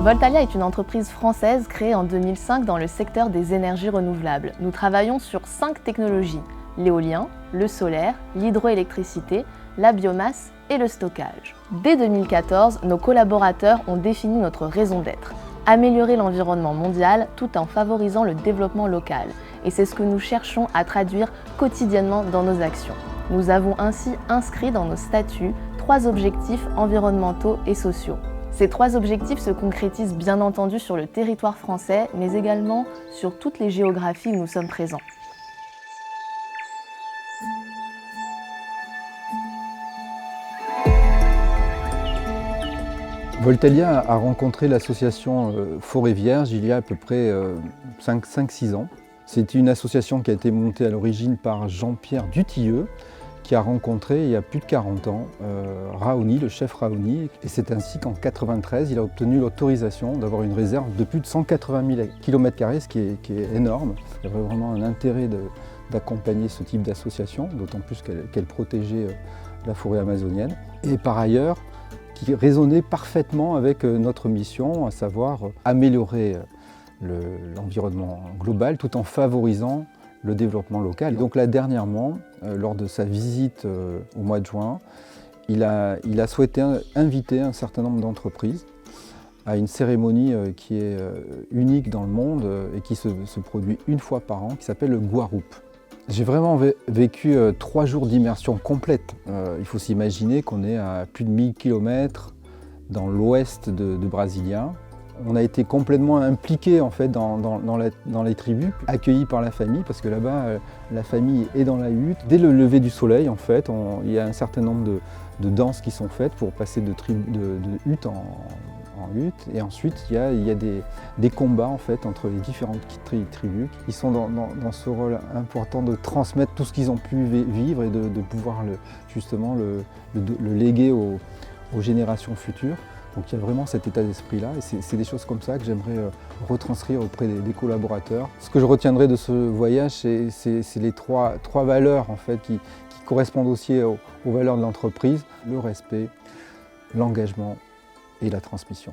Voltalia est une entreprise française créée en 2005 dans le secteur des énergies renouvelables. Nous travaillons sur 5 technologies: l'éolien, le solaire, l'hydroélectricité, la biomasse et le stockage. Dès 2014, nos collaborateurs ont défini notre raison d'être: améliorer l'environnement mondial tout en favorisant le développement local. Et c'est ce que nous cherchons à traduire quotidiennement dans nos actions. Nous avons ainsi inscrit dans nos statuts 3 objectifs environnementaux et sociaux. Ces 3 objectifs se concrétisent bien entendu sur le territoire français, mais également sur toutes les géographies où nous sommes présents. Voltalia a rencontré l'association Forêt Vierge il y a à peu près 5-6 ans. C'est une association qui a été montée à l'origine par Jean-Pierre Dutilleux, qui a rencontré il y a plus de 40 ans Raoni, le chef Raoni. Et c'est ainsi qu'en 1993, il a obtenu l'autorisation d'avoir une réserve de plus de 180 000 km², ce qui est énorme. Il y avait vraiment un intérêt d'accompagner ce type d'association, d'autant plus qu'elle protégeait la forêt amazonienne. Et par ailleurs, qui résonnait parfaitement avec notre mission, à savoir améliorer l'environnement global tout en favorisant le développement local. Et donc là, dernièrement, lors de sa visite au mois de juin, il a souhaité inviter un certain nombre d'entreprises à une cérémonie qui est unique dans le monde et qui se produit une fois par an, qui s'appelle le Guarup. J'ai vraiment vécu 3 jours d'immersion complète. Il faut s'imaginer qu'on est à plus de 1000 km dans l'ouest de Brasilia. On a été complètement impliqués en fait, dans les tribus, accueillis par la famille, parce que là-bas, la famille est dans la hutte. Dès le lever du soleil, en fait, il y a un certain nombre de danses qui sont faites pour passer de hutte en hutte. Et ensuite, il y a des combats en fait, entre les différentes tribus. Ils sont dans ce rôle important de transmettre tout ce qu'ils ont pu vivre et de pouvoir justement le léguer aux générations futures. Donc il y a vraiment cet état d'esprit-là et c'est des choses comme ça que j'aimerais retranscrire auprès des collaborateurs. Ce que je retiendrai de ce voyage, c'est les trois valeurs en fait, qui correspondent aussi aux valeurs de l'entreprise: le respect, l'engagement et la transmission.